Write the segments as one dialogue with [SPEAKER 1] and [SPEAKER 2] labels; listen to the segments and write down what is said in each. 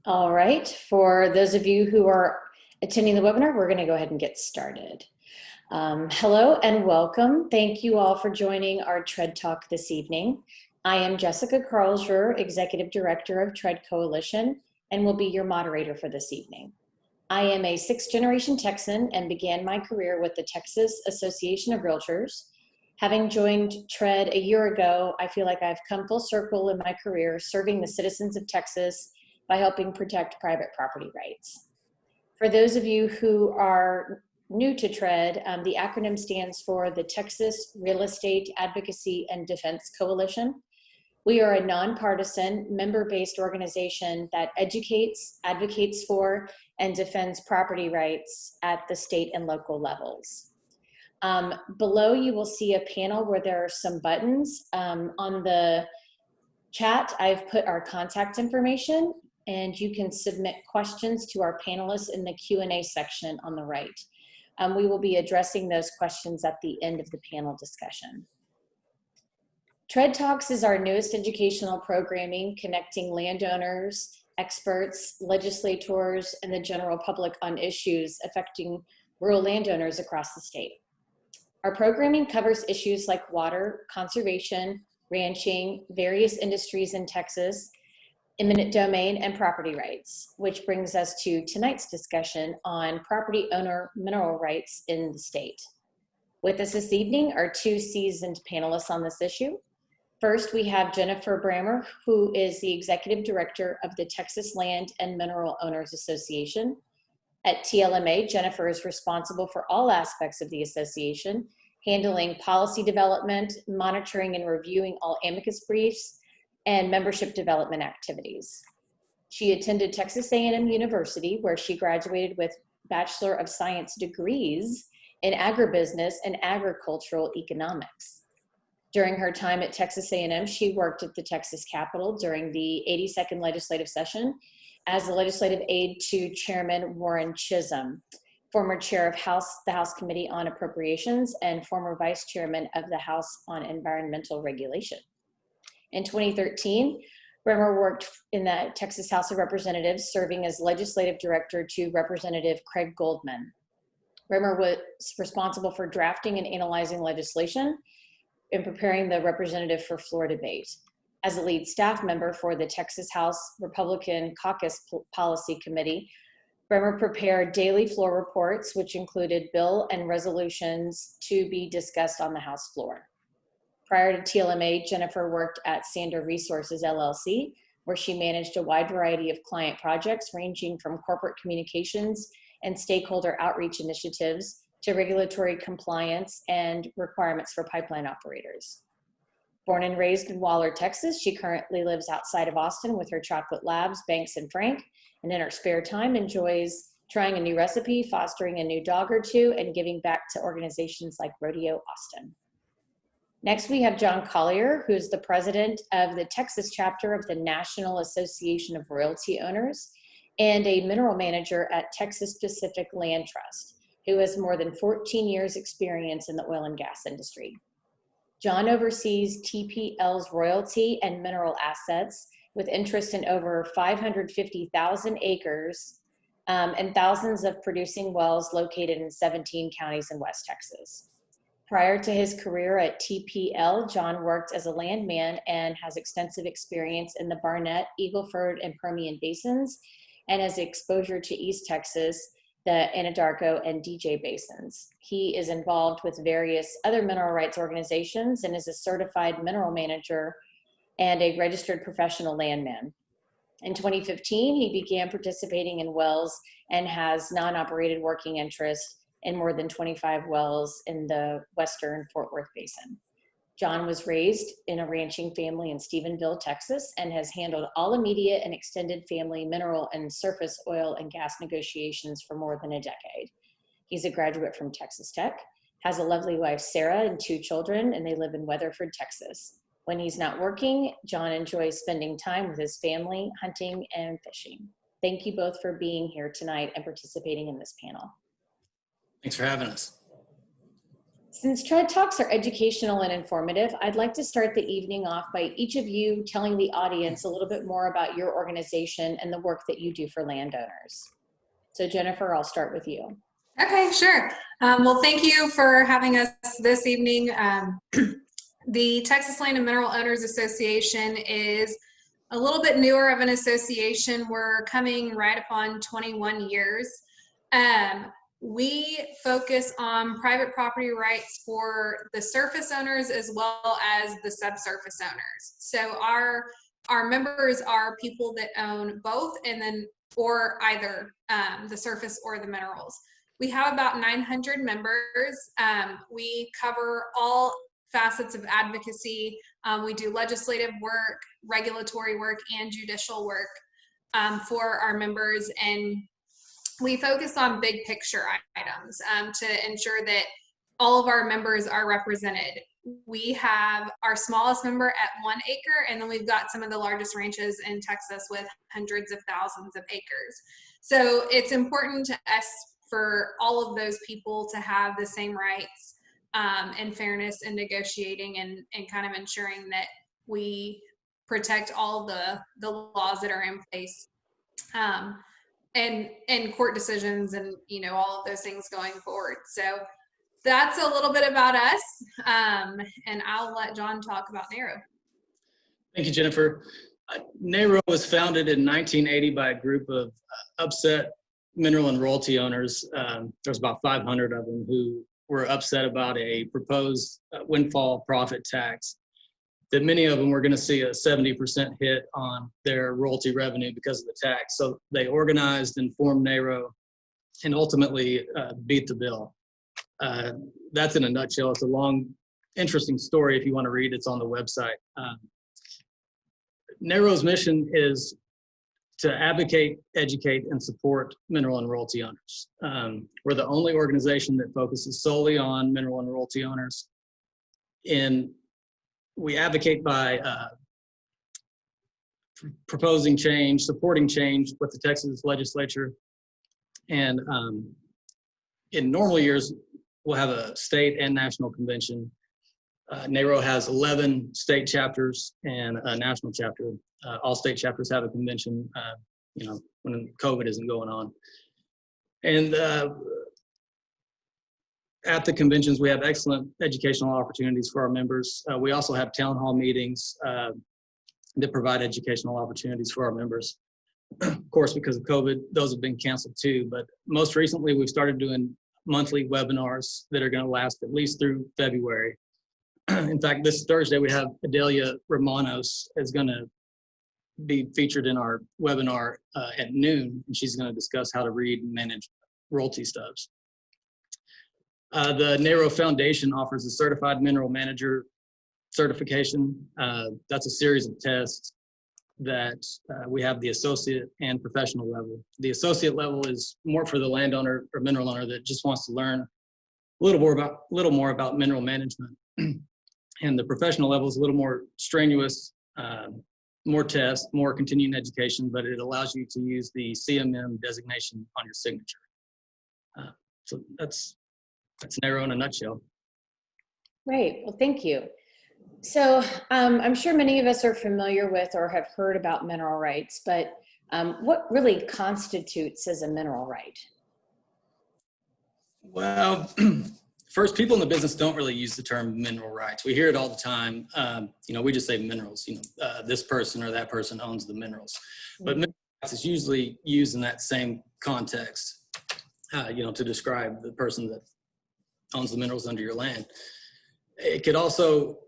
[SPEAKER 1] All right, for those of you who are attending the webinar, we're going to go ahead and get started. Hello and welcome. Thank you all for joining our TRED Talk this evening. I am Jessica Carlsruhe, Executive Director of TRED Coalition, and will be your moderator for this evening. I am a sixth-generation Texan and began my career with the Texas Association of Realtors. Having joined TRED a year ago, I feel like I've come full circle in my career serving the citizens of Texas by helping protect private property rights. For those of you who are new to TRED, the acronym stands for the Texas Real Estate Advocacy and Defense Coalition. We are a nonpartisan, member-based organization that educates, advocates for, and defends property rights at the state and local levels. Below you will see a panel where there are some buttons. On the chat, I've put our contact information, and you can submit questions to our panelists in the Q&A section on the right. We will be addressing those questions at the end of the panel discussion. TRED Talks is our newest educational programming connecting landowners, experts, legislators, and the general public on issues affecting rural landowners across the state. Our programming covers issues like water, conservation, ranching, various industries in Texas, eminent domain, and property rights, which brings us to tonight's discussion on property owner mineral rights in the state. With us this evening are two seasoned panelists on this issue. First, we have Jennifer Brammer, who is the Executive Director of the Texas Land and Mineral Owners Association. At TLMA, Jennifer is responsible for all aspects of the association, handling policy development, monitoring and reviewing all amicus briefs, and membership development activities. She attended Texas A&M University, where she graduated with Bachelor of Science degrees in agribusiness and agricultural economics. During her time at Texas A&M, she worked at the Texas Capitol during the 82nd legislative session as a legislative aide to Chairman Warren Chisholm, former chair of the House Committee on Appropriations and former vice chairman of the House on Environmental Regulation. In 2013, Bremer worked in the Texas House of Representatives, serving as legislative director to Representative Craig Goldman. Bremer was responsible for drafting and analyzing legislation and preparing the representative for floor debate. As a lead staff member for the Texas House Republican Caucus Policy Committee, Bremer prepared daily floor reports, which included bill and resolutions to be discussed on the House floor. Prior to TLMA, Jennifer worked at Sander Resources, LLC, where she managed a wide variety of client projects ranging from corporate communications and stakeholder outreach initiatives to regulatory compliance and requirements for pipeline operators. Born and raised in Waller, Texas, she currently lives outside of Austin with her chocolate labs, Banks and Frank, and in her spare time enjoys trying a new recipe, fostering a new dog or two, and giving back to organizations like Rodeo Austin. Next, we have John Collier, who's the president of the Texas chapter of the National Association of Royalty Owners and a mineral manager at Texas Pacific Land Trust, who has more than 14 years experience in the oil and gas industry. John oversees TPL's royalty and mineral assets with interest in over 550,000 acres and thousands of producing wells located in 17 counties in West Texas. Prior to his career at TPL, John worked as a landman and has extensive experience in the Barnett, Eagle Ford, and Permian basins, and has exposure to East Texas, the Anadarko, and DJ basins. He is involved with various other mineral rights organizations and is a certified mineral manager and a registered professional landman. In 2015, he began participating in wells and has non-operated working interest in more than 25 wells in the Western Fort Worth Basin. John was raised in a ranching family in Stephenville, Texas, and has handled all immediate and extended family mineral and surface oil and gas negotiations for more than a decade. He's a graduate from Texas Tech, has a lovely wife, Sarah, and 2 children, and they live in Weatherford, Texas. When he's not working, John enjoys spending time with his family, hunting, and fishing. Thank you both for being here tonight and participating in this panel.
[SPEAKER 2] Thanks for having us.
[SPEAKER 1] Since TRED Talks are educational and informative, I'd like to start the evening off by each of you telling the audience a little bit more about your organization and the work that you do for landowners. So Jennifer, I'll start with you.
[SPEAKER 2] Okay, sure. Well, thank you for having us this evening. The Texas Land and Mineral Owners Association is a little bit newer of an association. We're coming right upon 21 years. We focus on private property rights for the surface owners as well as the subsurface owners. So our members are people that own both, and then or either the surface or the minerals. We have about 900 members. We cover all facets of advocacy. We do legislative work, regulatory work, and judicial work for our members. And we focus on big picture items to ensure that all of our members are represented. We have our smallest member at 1 acre, and then we've got some of the largest ranches in Texas with hundreds of thousands of acres. So it's important to us for all of those people to have the same rights and fairness in negotiating and kind of ensuring that we protect all the laws that are in place. And court decisions and, you know, all of those things going forward. So that's a little bit about us. And I'll let John talk about NARO.
[SPEAKER 3] Thank you, Jennifer. NARO was founded in 1980 by a group of upset mineral and royalty owners. There's about 500 of them who were upset about a proposed windfall profit tax, that many of them were going to see a 70% hit on their royalty revenue because of the tax. So they organized and formed NARO and ultimately beat the bill. That's in a nutshell. It's a long, interesting story. If you want to read, it's on the website. NARO's mission is to advocate, educate, and support mineral and royalty owners. We're the only organization that focuses solely on mineral and royalty owners. And we advocate by proposing change, supporting change with the Texas legislature. And in normal years, we'll have a state and national convention. NARO has 11 state chapters and a national chapter. All state chapters have a convention, you know, when COVID isn't going on. And at the conventions, we have excellent educational opportunities for our members. We also have town hall meetings that provide educational opportunities for our members. Of course, because of COVID, those have been canceled too. But most recently, we've started doing monthly webinars that are going to last at least through February. In fact, this Thursday, we have Adelia Romanos is going to be featured in our webinar at noon, and she's going to discuss how to read and manage royalty stubs. The NARO Foundation offers a Certified Mineral Manager certification. That's a series of tests that we have the associate and professional level. The associate level is more for the landowner or mineral owner that just wants to learn a little more about mineral management. And the professional level is a little more strenuous, more tests, more continuing education, but it allows you to use the CMM designation on your signature. So that's NARO in a nutshell.
[SPEAKER 1] Great, well, thank you. So I'm sure many of us are familiar with or have heard about mineral rights, but what really constitutes as a mineral right?
[SPEAKER 3] Well, first, people in the business don't really use the term mineral rights. We hear it all the time. You know, we just say minerals. You know, this person or that person owns the minerals. But mineral rights is usually used in that same context, you know, to describe the person that owns the minerals under your land. It could also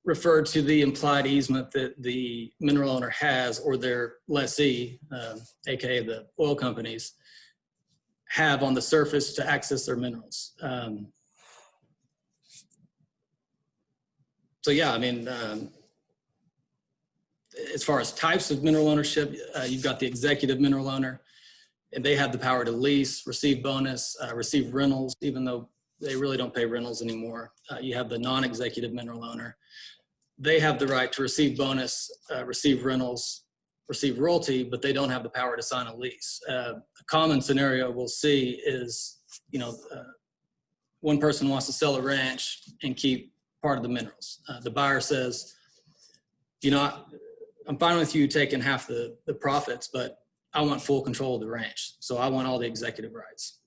[SPEAKER 3] refer to the implied easement that the mineral owner has or their lessee, aka the oil companies, have on the surface to access their minerals. So yeah, I mean, as far as types of mineral ownership, you've got the executive mineral owner, and they have the power to lease, receive bonus, receive rentals, even though they really don't pay rentals anymore. You have the non-executive mineral owner. They have the right to receive bonus, receive rentals, receive royalty, but they don't have the power to sign a lease. A common scenario we'll see is, you know, one person wants to sell a ranch and keep part of the minerals. The buyer says, you know, I'm fine with you taking half the profits, but I want full control of the ranch. So I want all the executive rights.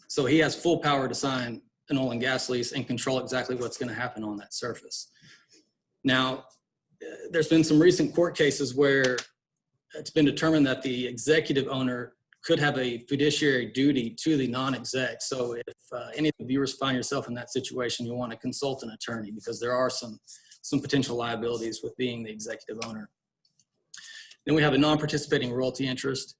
[SPEAKER 3] So he has full power to sign an oil and gas lease and control exactly what's going to happen on that surface. Now, there's been some recent court cases where it's been determined that the executive owner could have a fiduciary duty to the non-exec. So if any of the viewers find yourself in that situation, you'll want to consult an attorney, because there are some potential liabilities with being the executive owner. Then we have a non-participating royalty interest.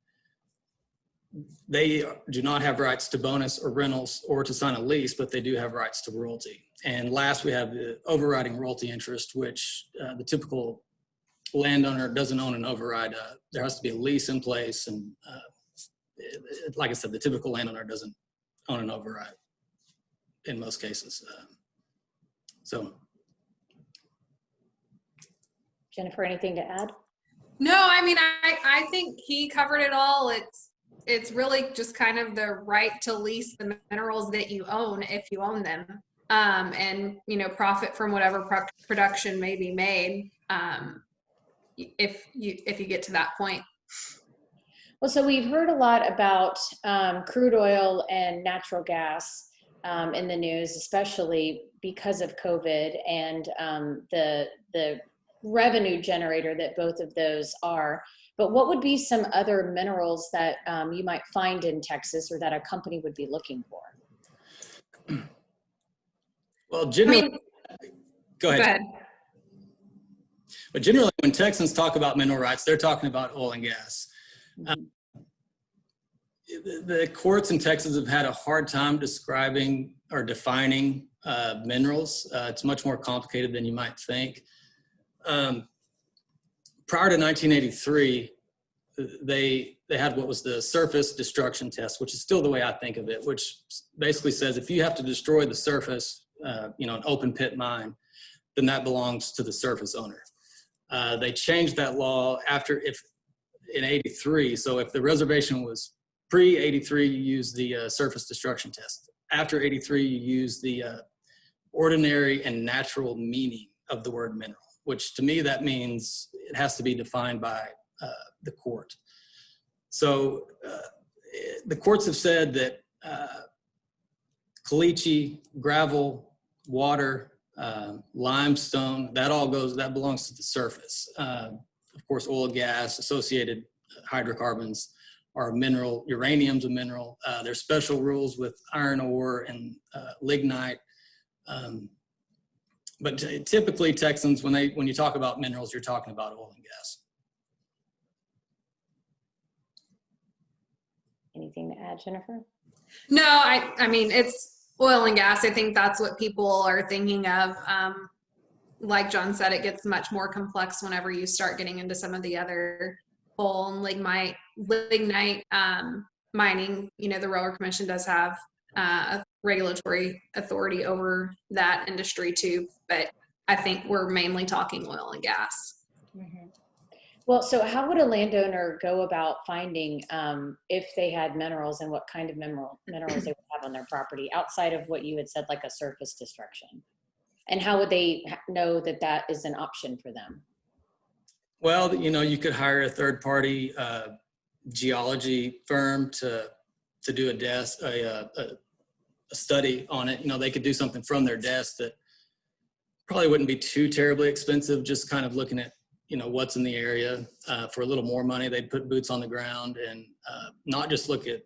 [SPEAKER 3] They do not have rights to bonus or rentals or to sign a lease, but they do have rights to royalty. And last, we have the overriding royalty interest, which the typical landowner doesn't own an override. There has to be a lease in place, and like I said, the typical landowner doesn't own an override in most cases.
[SPEAKER 1] Jennifer, anything to add?
[SPEAKER 2] No, I mean, I think he covered it all. It's really just kind of the right to lease the minerals that you own if you own them, and profit from whatever production may be made, if you get to that point.
[SPEAKER 1] Well, so we've heard a lot about crude oil and natural gas in the news, especially because of COVID and the revenue generator that both of those are. But what would be some other minerals that you might find in Texas, or that a company would be looking for?
[SPEAKER 3] Well, generally, go ahead. But generally, when Texans talk about mineral rights, they're talking about oil and gas. The courts in Texas have had a hard time describing or defining minerals. It's much more complicated than you might think. Prior to 1983, they had what was the surface destruction test, which is still the way I think of it, which basically says if you have to destroy the surface, an open pit mine, then that belongs to the surface owner. They changed that law in 83. So if the reservation was pre-83, you use the surface destruction test. After 83, you use the ordinary and natural meaning of the word mineral, which to me, that means it has to be defined by the court. So the courts have said that caliche, gravel, water, limestone, that belongs to the surface. Of course, oil, gas, associated hydrocarbons are a mineral. Uranium's a mineral. There's special rules with iron ore and lignite. But typically Texans, when you talk about minerals, you're talking about oil and gas.
[SPEAKER 1] Anything to add, Jennifer?
[SPEAKER 2] No, I mean, it's oil and gas. I think that's what people are thinking of. Like John said, it gets much more complex whenever you start getting into some of the other coal and lignite mining. The Railroad Commission does have regulatory authority over that industry too, but I think we're mainly talking oil and gas.
[SPEAKER 1] Mm-hmm. Well, so how would a landowner go about finding if they had minerals, and what kind of minerals they would have on their property outside of what you had said, like a surface destruction? And how would they know that that is an option for them?
[SPEAKER 3] Well, you could hire a third-party geology firm to do a study on it. They could do something from their desk that probably wouldn't be too terribly expensive, just kind of looking at what's in the area. For a little more money, they'd put boots on the ground and not just look at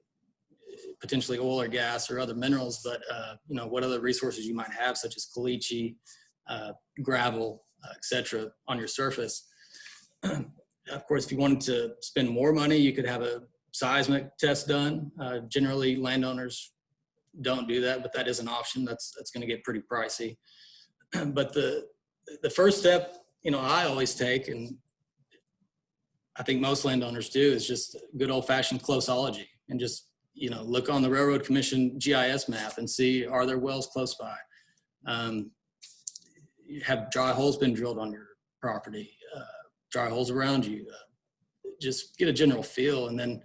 [SPEAKER 3] potentially oil or gas or other minerals, but what other resources you might have, such as caliche, gravel, etc., on your surface. Of course, if you wanted to spend more money, you could have a seismic test done. Generally, landowners don't do that, but that is an option. That's going to get pretty pricey. But the first step, I always take, and I think most landowners do, is just good old-fashioned closeology, and just look on the Railroad Commission GIS map and see, are there wells close by? Have dry holes been drilled on your property? Dry holes around you? Just get a general feel, and then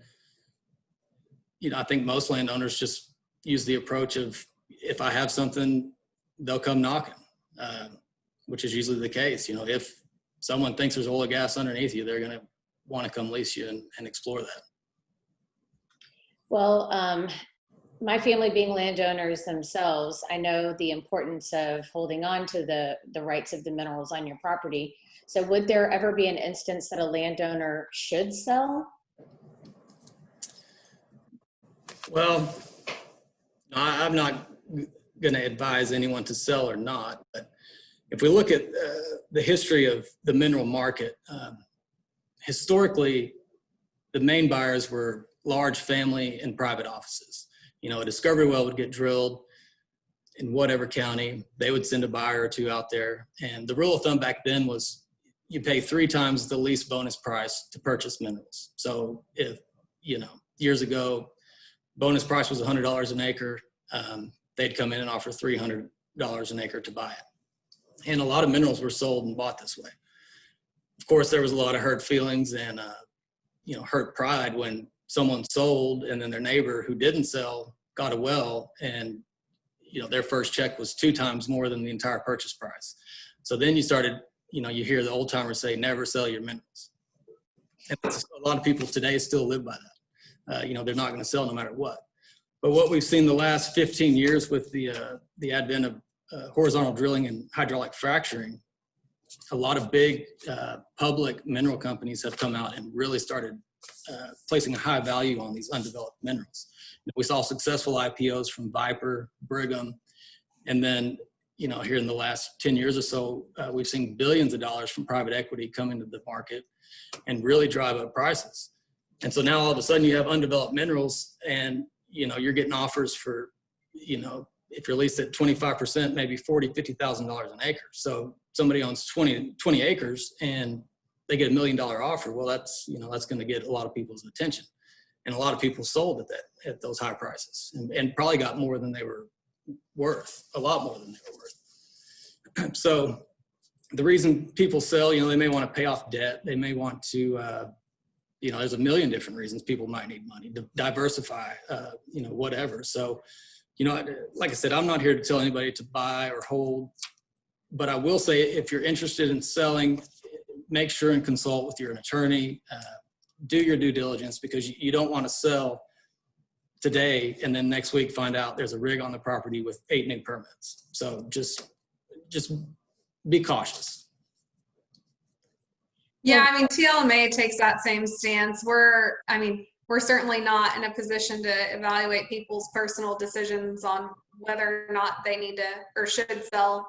[SPEAKER 3] I think most landowners just use the approach of if I have something, they'll come knocking, which is usually the case. You know, if someone thinks there's oil or gas underneath you, they're going to want to come lease you and explore that.
[SPEAKER 1] Well, my family being landowners themselves, I know the importance of holding on to the rights of the minerals on your property. So would there ever be an instance that a landowner should sell?
[SPEAKER 3] Well, I'm not going to advise anyone to sell or not, but if we look at the history of the mineral market, historically, the main buyers were large family and private offices. You know, a discovery well would get drilled in whatever county, they would send a buyer or two out there. And the rule of thumb back then was you pay 3 times the lease bonus price to purchase minerals. So if, you know, years ago, bonus price was $100 an acre, they'd come in and offer $300 an acre to buy it. And a lot of minerals were sold and bought this way. Of course, there was a lot of hurt feelings and, you know, hurt pride when someone sold and then their neighbor who didn't sell got a well, and, you know, their first check was 2 times more than the entire purchase price. So then you started, you know, you hear the old timers say, never sell your minerals. And a lot of people today still live by that. You know, they're not going to sell no matter what. But what we've seen the last 15 years with the advent of horizontal drilling and hydraulic fracturing, a lot of big public mineral companies have come out and really started placing a high value on these undeveloped minerals. We saw successful IPOs from Viper, Brigham, and then, you know, here in the last 10 years or so, we've seen billions of dollars from private equity come into the market and really drive up prices. And so now all of a sudden you have undeveloped minerals, and, you know, you're getting offers for, you know, if you're leased at 25%, maybe $40,000, $50,000 an acre. So somebody owns 20 acres and they get $1 million offer. Well, that's, you know, that's going to get a lot of people's attention. And a lot of people sold at those high prices and probably got more than they were worth, a lot more than they were worth. So the reason people sell, you know, they may want to pay off debt. They may want to, you know, there's a million different reasons people might need money to diversify, you know, whatever. So, you know, like I said, I'm not here to tell anybody to buy or hold, but I will say if you're interested in selling, make sure and consult with your attorney. Do your due diligence, because you don't want to sell today and then next week find out there's a rig on the property with 8 new permits. So just be cautious.
[SPEAKER 2] Yeah, I mean, TLMA takes that same stance. We're certainly not in a position to evaluate people's personal decisions on whether or not they need to or should sell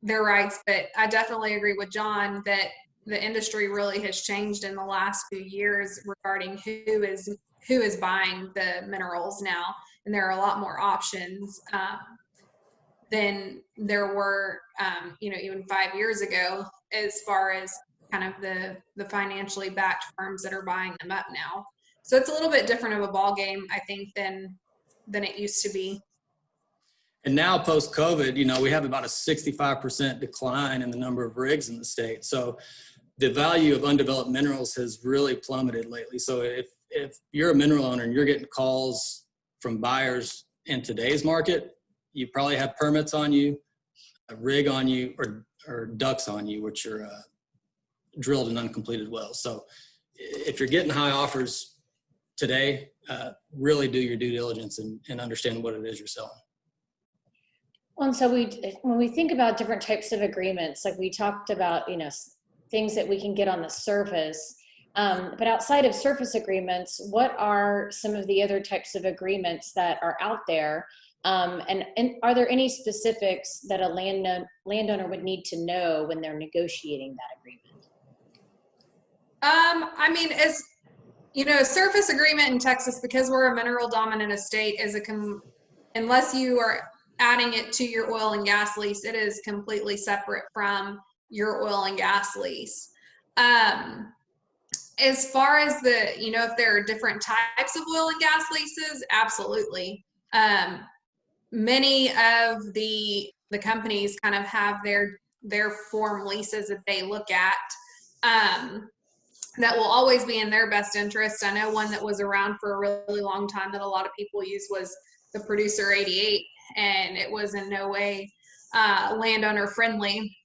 [SPEAKER 2] their rights. But I definitely agree with John that the industry really has changed in the last few years regarding who is buying the minerals now, and there are a lot more options than there were, you know, even 5 years ago, as far as kind of the financially backed firms that are buying them up now. So it's a little bit different of a ball game, I think, than it used to be.
[SPEAKER 3] And now post-COVID, you know, we have about a 65% decline in the number of rigs in the state. So the value of undeveloped minerals has really plummeted lately. So if you're a mineral owner and you're getting calls from buyers in today's market, you probably have permits on you, a rig on you, or ducks on you, which are drilled and uncompleted wells. So if you're getting high offers today, really do your due diligence and understand what it is you're selling.
[SPEAKER 1] Well, and so when we think about different types of agreements, like we talked about, you know, things that we can get on the surface, but outside of surface agreements, what are some of the other types of agreements that are out there? And are there any specifics that a landowner would need to know when they're negotiating that agreement?
[SPEAKER 2] I mean, as you know, a surface agreement in Texas, because we're a mineral dominant estate, is unless you are adding it to your oil and gas lease, it is completely separate from your oil and gas lease. As far as you know, if there are different types of oil and gas leases, absolutely. Many of the companies kind of have their form leases that they look at that will always be in their best interest. I know one that was around for a really long time that a lot of people use was the Producer 88 and it was in no way landowner friendly.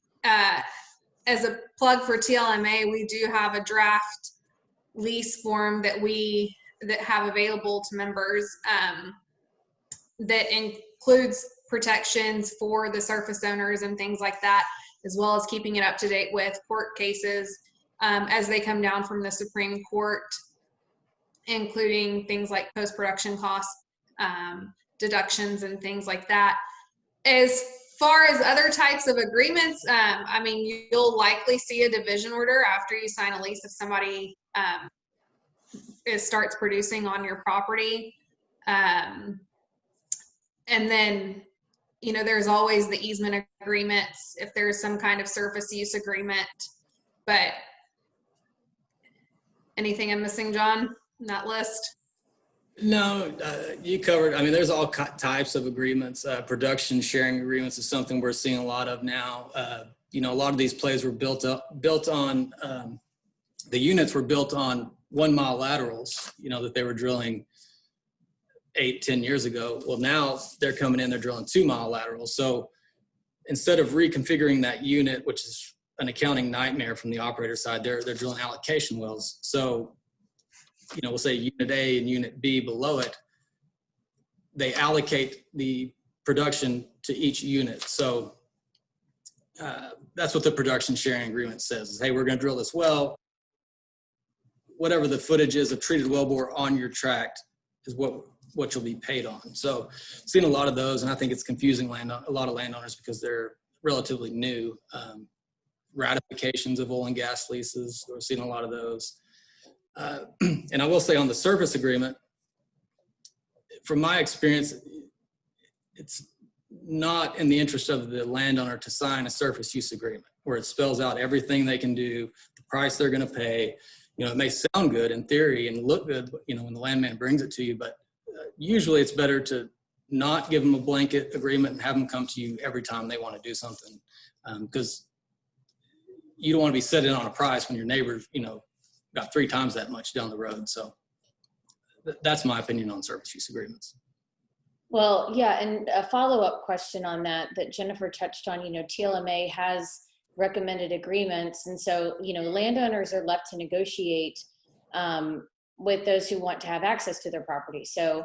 [SPEAKER 2] As a plug for TLMA, we do have a draft lease form that have available to members that includes protections for the surface owners and things like that, as well as keeping it up to date with court cases as they come down from the Supreme Court, including things like post-production costs, deductions, and things like that. As far as other types of agreements, I mean, you'll likely see a division order after you sign a lease if somebody starts producing on your property. And then, you know, there's always the easement agreements if there's some kind of surface use agreement. But anything I'm missing, John, in that list?
[SPEAKER 3] No, you covered. I mean, there's all types of agreements. Production sharing agreements is something we're seeing a lot of now. You know, a lot of these plays were built on, the units were built on 1 mile laterals, you know, that they were drilling 8-10 years ago. Well, now they're coming in, they're drilling 2 mile laterals. So instead of reconfiguring that unit, which is an accounting nightmare from the operator side, they're drilling allocation wells. So, you know, we'll say unit A and unit B below it, they allocate the production to each unit. So that's what the production sharing agreement says is, hey, we're going to drill this well. Whatever the footage is of treated wellbore on your tract is what you'll be paid on. So I've seen a lot of those, and I think it's confusing a lot of landowners because they're relatively new. Ratifications of oil and gas leases, we're seeing a lot of those. And I will say on the surface agreement, from my experience, it's not in the interest of the landowner to sign a surface use agreement where it spells out everything they can do, the price they're going to pay. You know, it may sound good in theory and look good, you know, when the landman brings it to you, but usually it's better to not give them a blanket agreement and have them come to you every time they want to do something, because you don't want to be setting on a price when your neighbor's, you know, got 3 times that much down the road. So that's my opinion on surface use agreements.
[SPEAKER 1] Well, yeah, and a follow-up question on that Jennifer touched on, you know, TLMA has recommended agreements. And so, you know, landowners are left to negotiate with those who want to have access to their property. So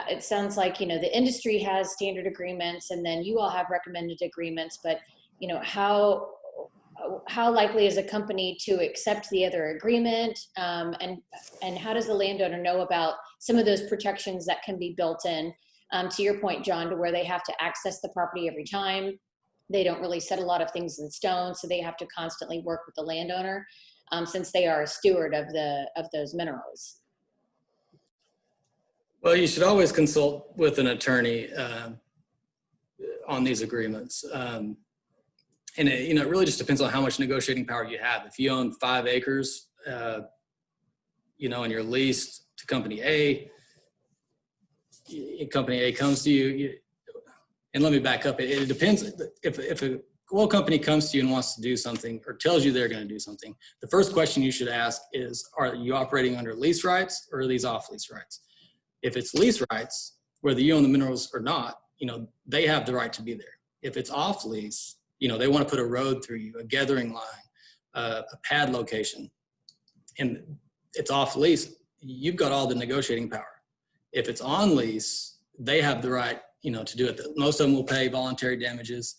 [SPEAKER 1] it sounds like, you know, the industry has standard agreements and then you all have recommended agreements, but, you know, how likely is a company to accept the other agreement? And how does the landowner know about some of those protections that can be built in? To your point, John, to where they have to access the property every time. They don't really set a lot of things in stone, so they have to constantly work with the landowner since they are a steward of those minerals.
[SPEAKER 3] Well, you should always consult with an attorney on these agreements. And it, you know, it really just depends on how much negotiating power you have. If you own 5 acres, you know, and you're leased to company A, company A comes to you, and let me back up. It depends. If a oil company comes to you and wants to do something or tells you they're going to do something, the first question you should ask is, are you operating under lease rights or are these off lease rights? If it's lease rights, whether you own the minerals or not, you know, they have the right to be there. If it's off lease, you know, they want to put a road through you, a gathering line, a pad location, and it's off lease, you've got all the negotiating power. If it's on lease, they have the right, you know, to do it. Most of them will pay voluntary damages.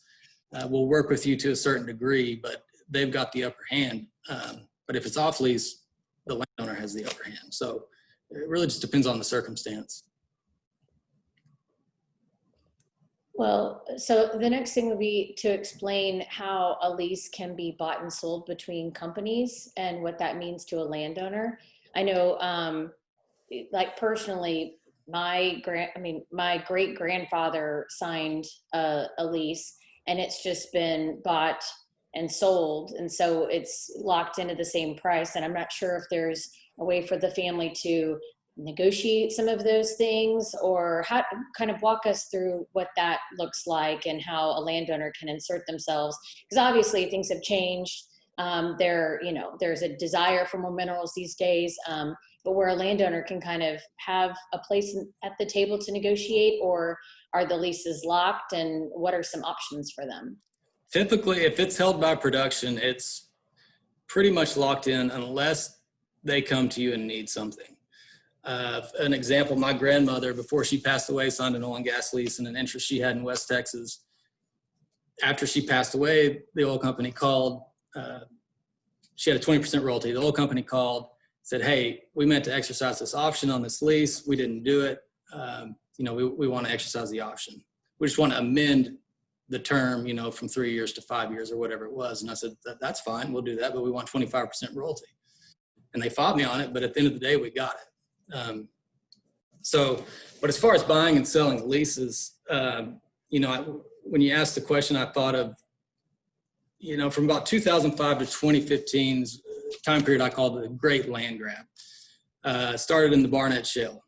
[SPEAKER 3] We'll work with you to a certain degree, but they've got the upper hand. But if it's off lease, the landowner has the upper hand. So it really just depends on the circumstance.
[SPEAKER 1] Well, so the next thing would be to explain how a lease can be bought and sold between companies and what that means to a landowner. I know, like personally, my great grandfather signed a lease, and it's just been bought and sold, and so it's locked into the same price. And I'm not sure if there's a way for the family to negotiate some of those things, or how kind of walk us through what that looks like and how a landowner can insert themselves, because obviously things have changed. There's a desire for more minerals these days, but where a landowner can kind of have a place at the table to negotiate, or are the leases locked, and what are some options for them?
[SPEAKER 3] Typically, if it's held by production, it's pretty much locked in unless they come to you and need something. An example, my grandmother, before she passed away, signed an oil and gas lease and an interest she had in West Texas. After she passed away, the oil company called. She had a 20% royalty. The oil company called, said, hey, we meant to exercise this option on this lease. We didn't do it. We want to exercise the option. We just want to amend the term, from 3 years to 5 years or whatever it was. And I said, that's fine. We'll do that. But we want 25% royalty. And they fought me on it. But at the end of the day, we got it. But as far as buying and selling leases, when you asked the question, I thought of, from about 2005 to 2015's time period, I called the Great Land Grab. Started in the Barnett Shale.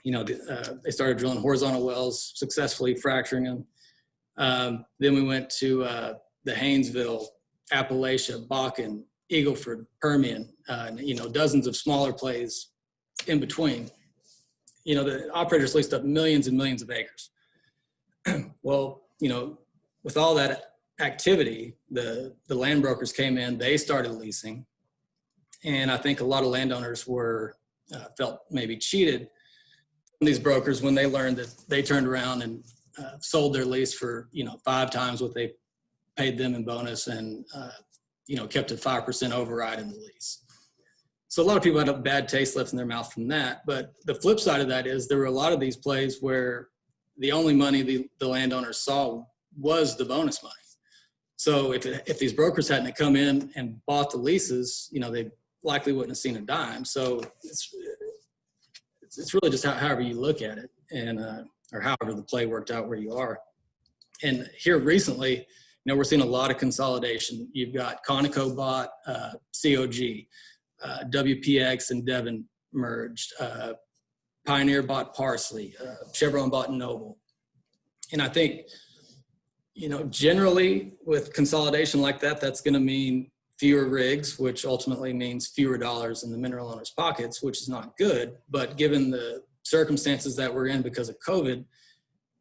[SPEAKER 3] They started drilling horizontal wells, successfully fracturing them. Then we went to the Haynesville, Appalachia, Bakken, Eagleford, Permian, dozens of smaller plays in between. The operators leased up millions and millions of acres. Well, with all that activity, the land brokers came in, they started leasing. And I think a lot of landowners felt maybe cheated from these brokers when they learned that they turned around and sold their lease for, 5 times what they paid them in bonus and, kept a 5% override in the lease. So a lot of people had a bad taste left in their mouth from that. But the flip side of that is there were a lot of these plays where the only money the landowners saw was the bonus money. So if these brokers hadn't come in and bought the leases, they likely wouldn't have seen a dime. So it's really just however you look at it, and or however the play worked out where you are. And here recently, we're seeing a lot of consolidation. You've got Conoco bought COG, WPX and Devon merged, Pioneer bought Parsley, Chevron bought Noble. And I think, generally with consolidation like that, that's going to mean fewer rigs, which ultimately means fewer dollars in the mineral owners' pockets, which is not good. But given the circumstances that we're in because of COVID,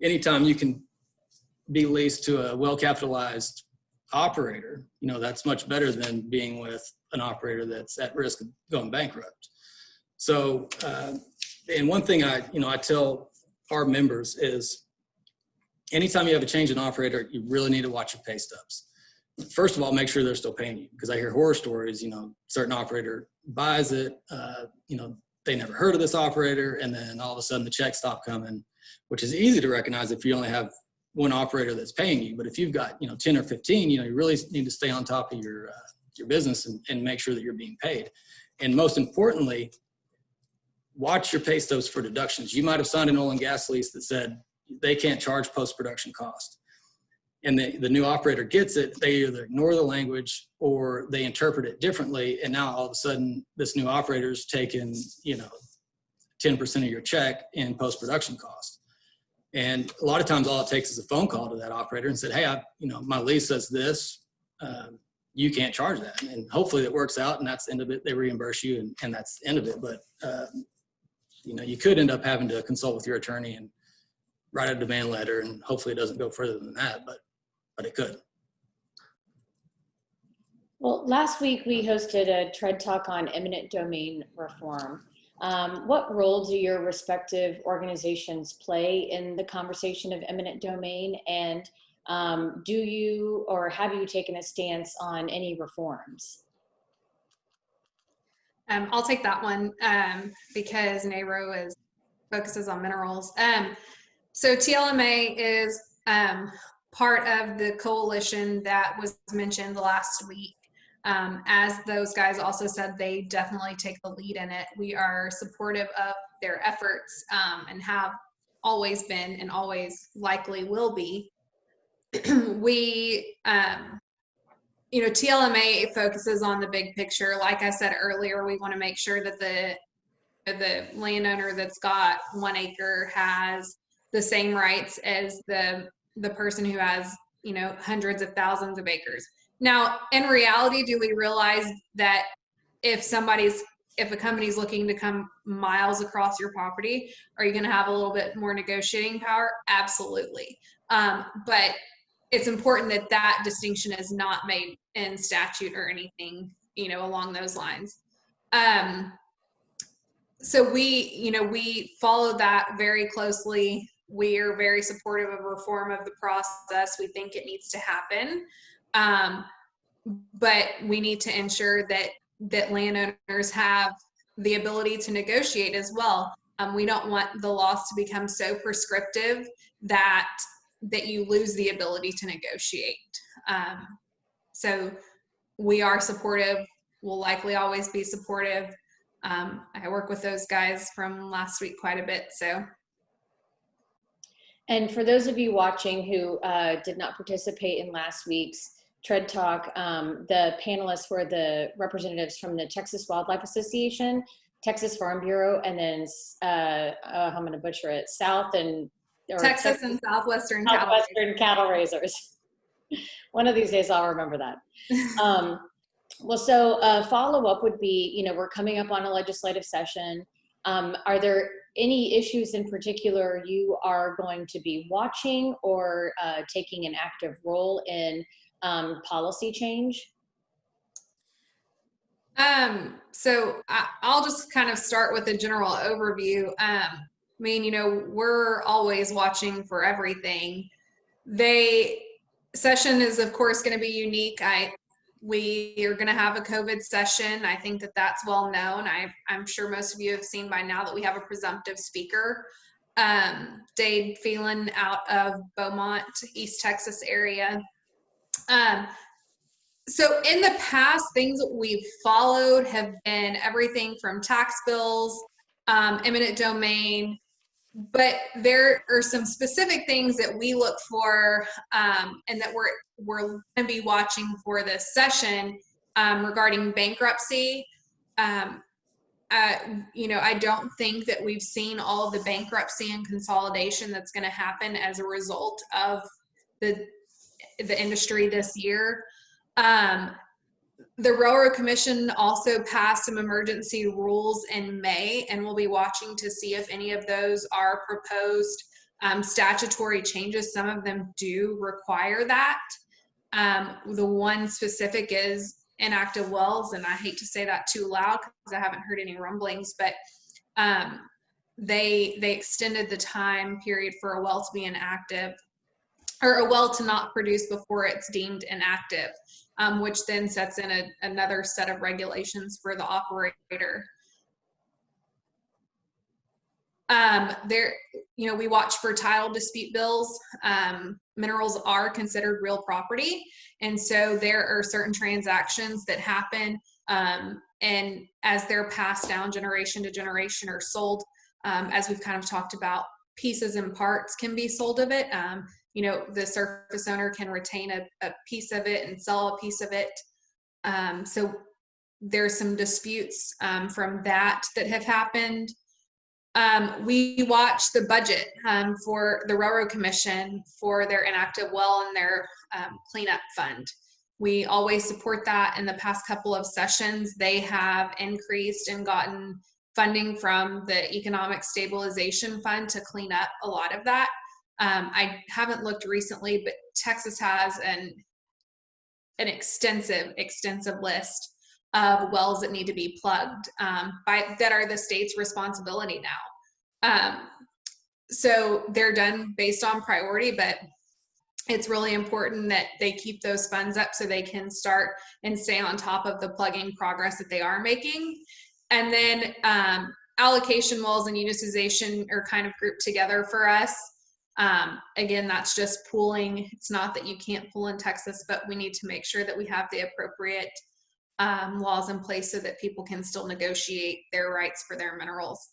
[SPEAKER 3] anytime you can be leased to a well-capitalized operator, that's much better than being with an operator that's at risk of going bankrupt. So, and one thing I tell our members is, anytime you have a change in operator, you really need to watch your pay stubs. First of all, make sure they're still paying you, because I hear horror stories, certain operator buys it, they never heard of this operator, and then all of a sudden the checks stop coming, which is easy to recognize if you only have one operator that's paying you. But if you've got, 10 or 15, you really need to stay on top of your business and make sure that you're being paid. And most importantly, watch your pay stubs for deductions. You might have signed an oil and gas lease that said they can't charge post-production cost. And the new operator gets it, they either ignore the language or they interpret it differently. And now all of a sudden this new operator's taking, 10% of your check in post-production cost. And a lot of times all it takes is a phone call to that operator and said, hey, my lease says this, you can't charge that. And hopefully it works out and that's the end of it. They reimburse you and that's the end of it. But, you could end up having to consult with your attorney and write a demand letter, and hopefully it doesn't go further than that, but it could.
[SPEAKER 1] Well, last week we hosted a TRED Talk on eminent domain reform. What role do your respective organizations play in the conversation of eminent domain? And do you or have you taken a stance on any reforms?
[SPEAKER 2] I'll take that one because NARO focuses on minerals. So TLMA is part of the coalition that was mentioned last week. As those guys also said, they definitely take the lead in it. We are supportive of their efforts and have always been and always likely will be. We, TLMA focuses on the big picture. Like I said earlier, we want to make sure that the landowner that's got 1 acre has the same rights as the person who has, hundreds of thousands of acres. Now, in reality, do we realize that if a company's looking to come miles across your property, are you going to have a little bit more negotiating power? Absolutely. But it's important that that distinction is not made in statute or anything, along those lines. So we follow that very closely. We are very supportive of reform of the process. We think it needs to happen. But we need to ensure that landowners have the ability to negotiate as well. We don't want the laws to become so prescriptive that you lose the ability to negotiate. So we are supportive. We'll likely always be supportive. I work with those guys from last week quite a bit. So.
[SPEAKER 1] And for those of you watching who did not participate in last week's Tread Talk, the panelists were the representatives from the Texas Wildlife Association, Texas Farm Bureau, and then I'm going to butcher it,
[SPEAKER 2] Texas and Southwestern
[SPEAKER 1] cattle raisers. One of these days I'll remember that. Well, so a follow-up would be, we're coming up on a legislative session. Are there any issues in particular you are going to be watching or taking an active role in policy change?
[SPEAKER 2] So I'll just kind of start with a general overview. We're always watching for everything. Session is of course going to be unique. We are going to have a COVID session. I think that's well known. I'm sure most of you have seen by now that we have a presumptive speaker, Dade Phelan out of Beaumont, East Texas area. So in the past, things that we've followed have been everything from tax bills, eminent domain, but there are some specific things that we look for and that we're going to be watching for this session regarding bankruptcy. I don't think that we've seen all of the bankruptcy and consolidation that's going to happen as a result of the industry this year. The Railroad Commission also passed some emergency rules in May, and we'll be watching to see if any of those are proposed statutory changes. Some of them do require that. The one specific is inactive wells, and I hate to say that too loud because I haven't heard any rumblings, but they extended the time period for a well to be inactive, or a well to not produce before it's deemed inactive, which then sets in another set of regulations for the operator. We watch for title dispute bills. Minerals are considered real property, and so there are certain transactions that happen, and as they're passed down generation to generation or sold, as we've kind of talked about, pieces and parts can be sold of it. The surface owner can retain a piece of it and sell a piece of it. So there's some disputes from that have happened. We watch the budget for the Railroad Commission for their inactive well and their cleanup fund. We always support that. In the past couple of sessions, they have increased and gotten funding from the Economic Stabilization Fund to clean up a lot of that. I haven't looked recently, but Texas has an extensive list of wells that need to be plugged that are the state's responsibility now. So they're done based on priority, but it's really important that they keep those funds up so they can start and stay on top of the plugging progress that they are making. And then allocation wells and unitization are kind of grouped together for us. Again, that's just pooling. It's not that you can't pool in Texas, but we need to make sure that we have the appropriate laws in place so that people can still negotiate their rights for their minerals.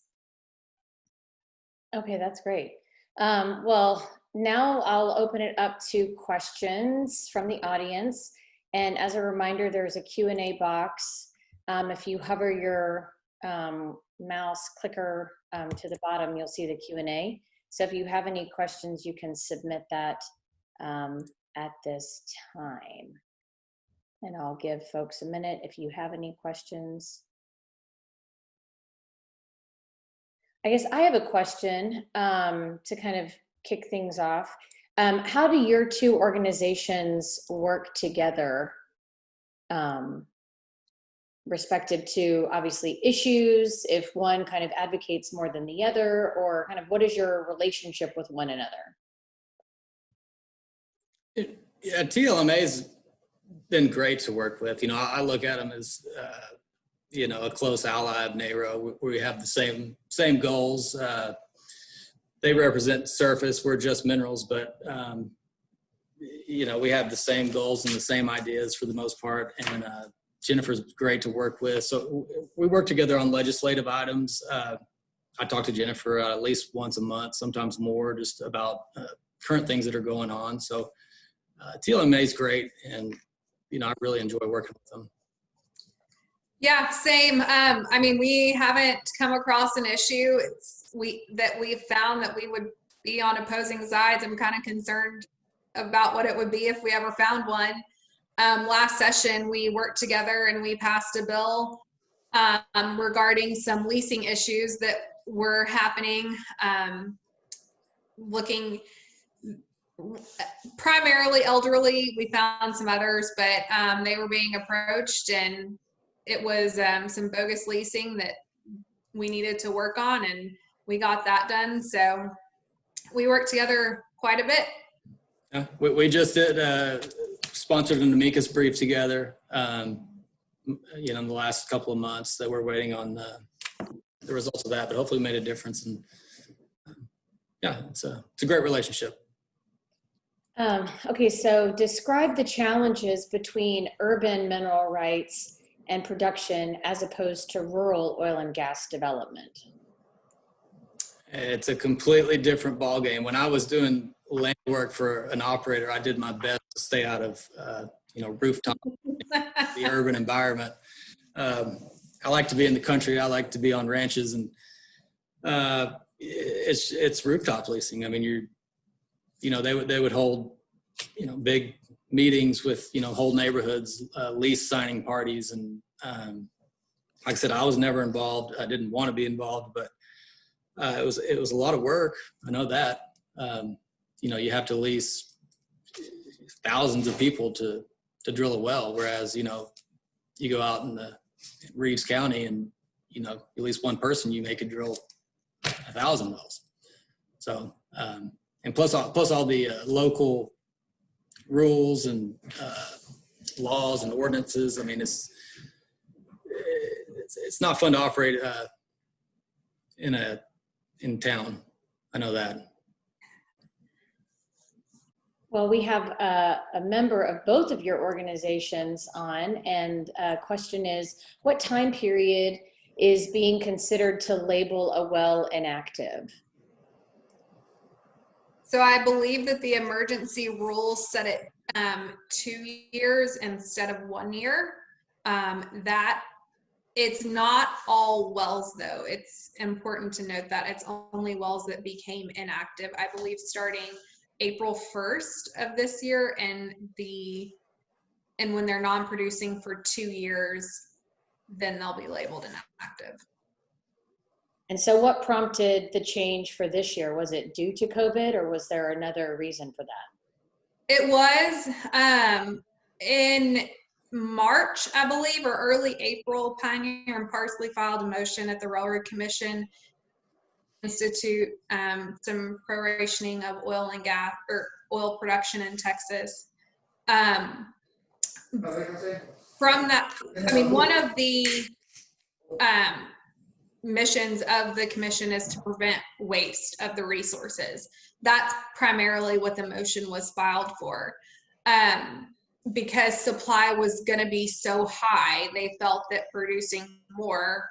[SPEAKER 1] Okay, that's great. Well, now I'll open it up to questions from the audience. And as a reminder, there's a Q&A box. If you hover your mouse clicker to the bottom, you'll see the Q&A. So if you have any questions, you can submit that at this time. And I'll give folks a minute if you have any questions. I guess I have a question to kind of kick things off. How do your two organizations work together respective to obviously issues, if one kind of advocates more than the other, or kind of what is your relationship with one another?
[SPEAKER 3] Yeah, TLMA's been great to work with. I look at them as, a close ally of NARO. We have the same goals. They represent surface, we're just minerals, but, we have the same goals and the same ideas for the most part. And Jennifer's great to work with. So we work together on legislative items. I talk to Jennifer at least once a month, sometimes more, just about current things that are going on. So TLMA is great, and I really enjoy working with them.
[SPEAKER 2] Yeah, same. I mean, we haven't come across an issue that we've found that we would be on opposing sides. I'm kind of concerned about what it would be if we ever found one. Last session, we worked together and we passed a bill regarding some leasing issues that were happening, looking primarily elderly. We found some others, but they were being approached, and it was some bogus leasing that we needed to work on, and we got that done. So we worked together quite a bit.
[SPEAKER 3] Yeah, we just did sponsored an amicus brief together, in the last couple of months that we're waiting on the results of that, but hopefully made a difference. And yeah, it's a great relationship.
[SPEAKER 1] Okay, so describe the challenges between urban mineral rights and production as opposed to rural oil and gas development.
[SPEAKER 3] It's a completely different ballgame. When I was doing land work for an operator, I did my best to stay out of, rooftop, the urban environment. I like to be in the country. I like to be on ranches, and it's rooftop leasing. I mean, they would hold, big meetings with, whole neighborhoods, lease signing parties. And like I said, I was never involved. I didn't want to be involved, but it was a lot of work. I know that. You have to lease thousands of people to drill a well, whereas, you go out in the Reeves County and, you lease one person, you make it drill 1,000 wells. So, and plus all the local rules and laws and ordinances. I mean, it's not fun to operate in town. I know that.
[SPEAKER 1] Well, we have a member of both of your organizations on, and question is, what time period is being considered to label a well inactive?
[SPEAKER 2] So I believe that the emergency rules set it 2 years instead of 1 year. That it's not all wells, though. It's important to note that it's only wells that became inactive, I believe, starting April 1st of this year, and when they're non-producing for 2 years, then they'll be labeled inactive.
[SPEAKER 1] And so what prompted the change for this year? Was it due to COVID, or was there another reason for that?
[SPEAKER 2] It was in March, I believe, or early April. Pioneer and Parsley filed a motion at the Railroad Commission institute some prorationing of oil and gas or oil production in Texas. From that, I mean, one of the missions of the commission is to prevent waste of the resources. That's primarily what the motion was filed for. Because supply was going to be so high, they felt that producing more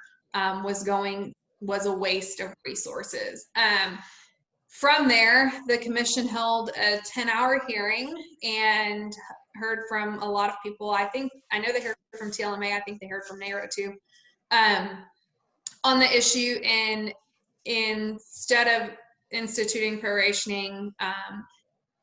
[SPEAKER 2] was a waste of resources. From there, the commission held a 10-hour hearing and heard from a lot of people. I know they heard from TLMA. I think they heard from NARO too, on the issue. And instead of instituting prorationing,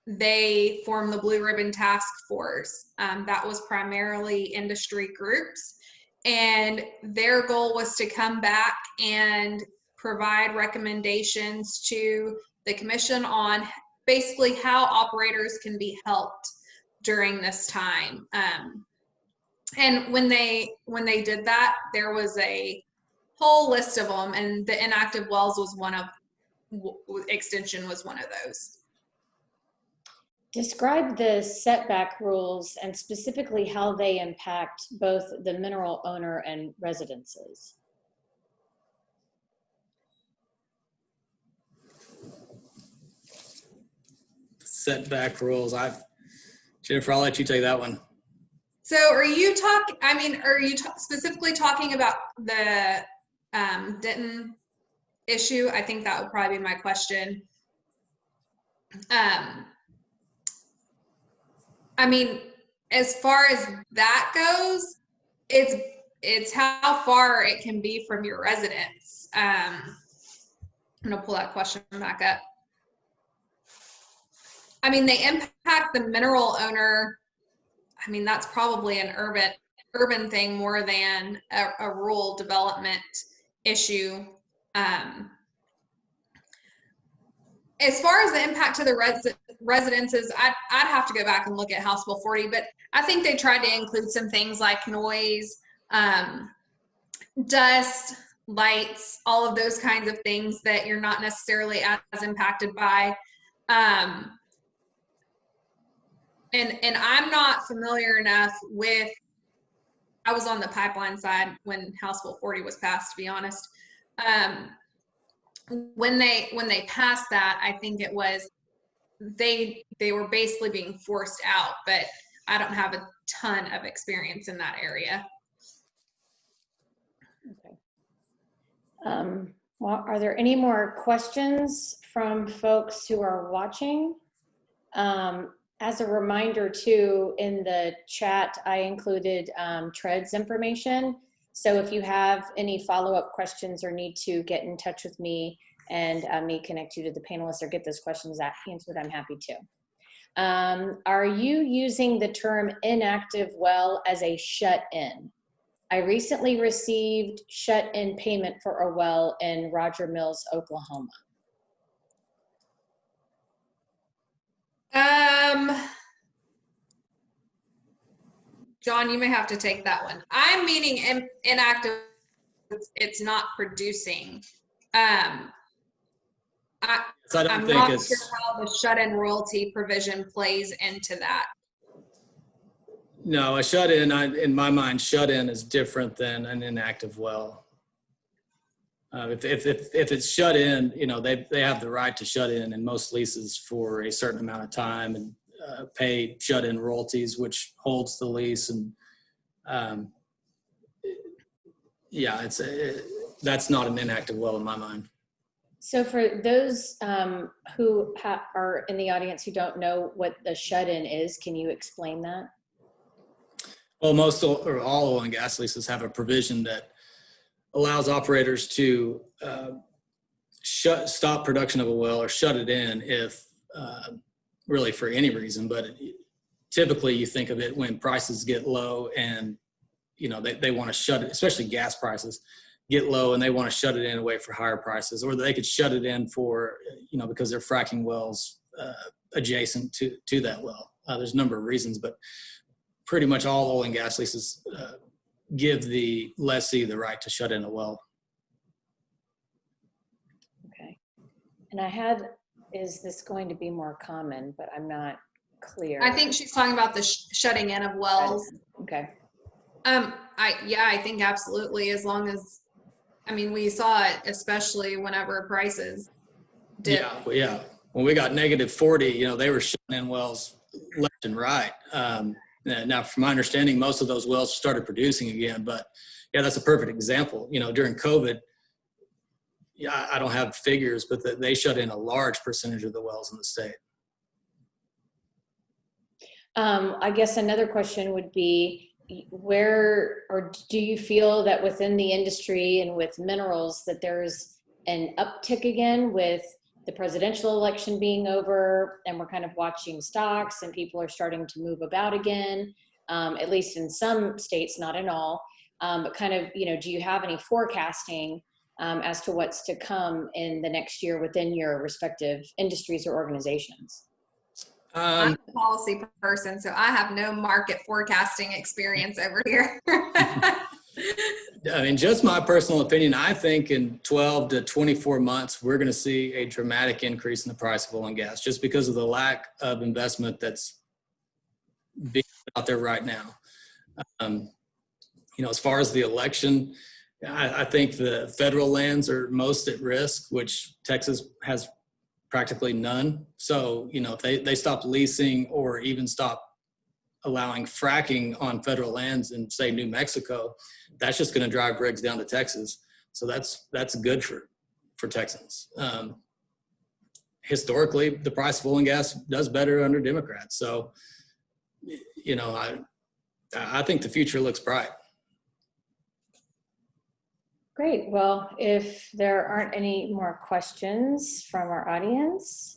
[SPEAKER 2] they formed the Blue Ribbon Task Force. That was primarily industry groups. And their goal was to come back and provide recommendations to the commission on basically how operators can be helped during this time. And when they did that, there was a whole list of them, and the inactive wells was one of, extension was one of those.
[SPEAKER 1] Describe the setback rules and specifically how they impact both the mineral owner and residences.
[SPEAKER 3] Setback rules. Jennifer, I'll let you take that one.
[SPEAKER 2] So are you specifically talking about the Denton issue? I think that would probably be my question. I mean, as far as that goes, it's how far it can be from your residence. I'm gonna pull that question back up. I mean, they impact the mineral owner. I mean, that's probably an urban thing more than a rural development issue. As far as the impact to the residences, I'd have to go back and look at House Bill 40, but I think they tried to include some things like noise, dust, lights, all of those kinds of things that you're not necessarily as impacted by. And I'm not familiar enough with, I was on the pipeline side when House Bill 40 was passed, to be honest. When they passed that, I think it was, they were basically being forced out, but I don't have a ton of experience in that area.
[SPEAKER 1] Okay. Well, are there any more questions from folks who are watching? As a reminder too, in the chat, I included TRED's information. So if you have any follow-up questions or need to get in touch with me and me connect you to the panelists or get those questions answered, I'm happy to. Are you using the term inactive well as a shut-in? I recently received shut-in payment for a well in Roger Mills, Oklahoma.
[SPEAKER 2] John, you may have to take that one. I'm meaning inactive, it's not producing. I'm not sure how the shut-in royalty provision plays into that.
[SPEAKER 3] No, a shut-in, in my mind, shut-in is different than an inactive well. If it's shut in, you know, they have the right to shut in most leases for a certain amount of time and pay shut-in royalties, which holds the lease. And yeah, that's not an inactive well in my mind.
[SPEAKER 1] So for those who are in the audience who don't know what the shut-in is, can you explain that?
[SPEAKER 3] Well, most or all oil and gas leases have a provision that allows operators to stop production of a well or shut it in if really for any reason, but typically you think of it when prices get low and you know they want to shut it, especially gas prices get low and they want to shut it in away for higher prices, or they could shut it in for, you know, because they're fracking wells adjacent to that well. There's a number of reasons, but pretty much all oil and gas leases give the lessee the right to shut in a well.
[SPEAKER 1] Okay. And is this going to be more common, but I'm not clear.
[SPEAKER 2] I think she's talking about the shutting in of wells.
[SPEAKER 1] Okay.
[SPEAKER 2] I think absolutely, as long as, I mean, we saw it, especially whenever prices did.
[SPEAKER 3] Yeah. When we got -40, you know, they were shutting in wells left and right. Now, from my understanding, most of those wells started producing again, but yeah, that's a perfect example. You know, during COVID, yeah, I don't have figures, but they shut in a large percentage of the wells in the state.
[SPEAKER 1] I guess another question would be, where, or do you feel that within the industry and with minerals that there's an uptick again with the presidential election being over, and we're kind of watching stocks and people are starting to move about again, at least in some states, not in all. But kind of, do you have any forecasting as to what's to come in the next year within your respective industries or organizations?
[SPEAKER 2] I'm a policy person, so I have no market forecasting experience over here.
[SPEAKER 3] I mean, just my personal opinion, I think in 12 to 24 months, we're going to see a dramatic increase in the price of oil and gas just because of the lack of investment that's being out there right now. As far as the election, I think the federal lands are most at risk, which Texas has practically none. So, if they stop leasing or even stop allowing fracking on federal lands in, say, New Mexico, that's just going to drive rigs down to Texas. So that's good for Texans. Historically, the price of oil and gas does better under Democrats. So, I think the future looks bright.
[SPEAKER 1] Great. Well, if there aren't any more questions from our audience,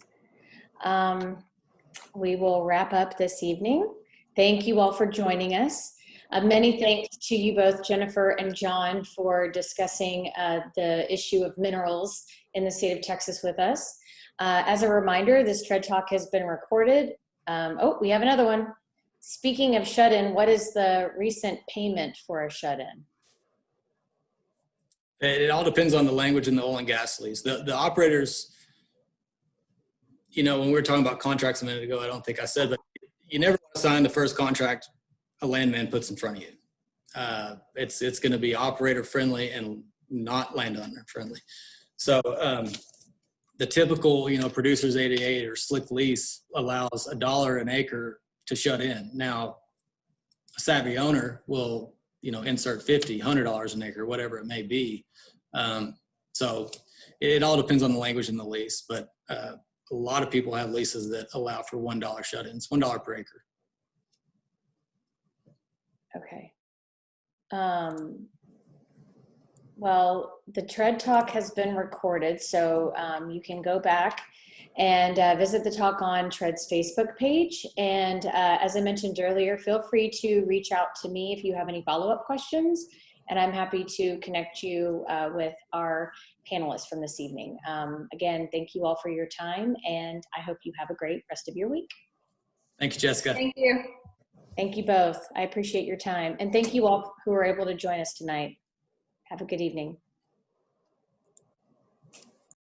[SPEAKER 1] we will wrap up this evening. Thank you all for joining us. Many thanks to you both, Jennifer and John, for discussing the issue of minerals in the state of Texas with us. As a reminder, this TRED Talk has been recorded. Oh, we have another one. Speaking of shut-in, what is the recent payment for a shut-in?
[SPEAKER 3] It all depends on the language in the oil and gas lease. The operators, when we were talking about contracts a minute ago, I don't think I said, but you never want to sign the first contract a landman puts in front of you. It's going to be operator friendly and not landowner friendly. So the typical, producers 88 or slick lease allows $1 an acre to shut in. Now, a savvy owner will, insert $50, $100 an acre, whatever it may be. So it all depends on the language in the lease, but a lot of people have leases that allow for $1 shut-ins, $1 per acre.
[SPEAKER 1] Okay. Well, the TRED Talk has been recorded, so you can go back and visit the talk on TRED's Facebook page. And as I mentioned earlier, feel free to reach out to me if you have any follow-up questions, and I'm happy to connect you with our panelists from this evening. Again, thank you all for your time, and I hope you have a great rest of your week.
[SPEAKER 3] Thank you, Jessica.
[SPEAKER 2] Thank you.
[SPEAKER 1] Thank you both. I appreciate your time. And thank you all who were able to join us tonight. Have a good evening.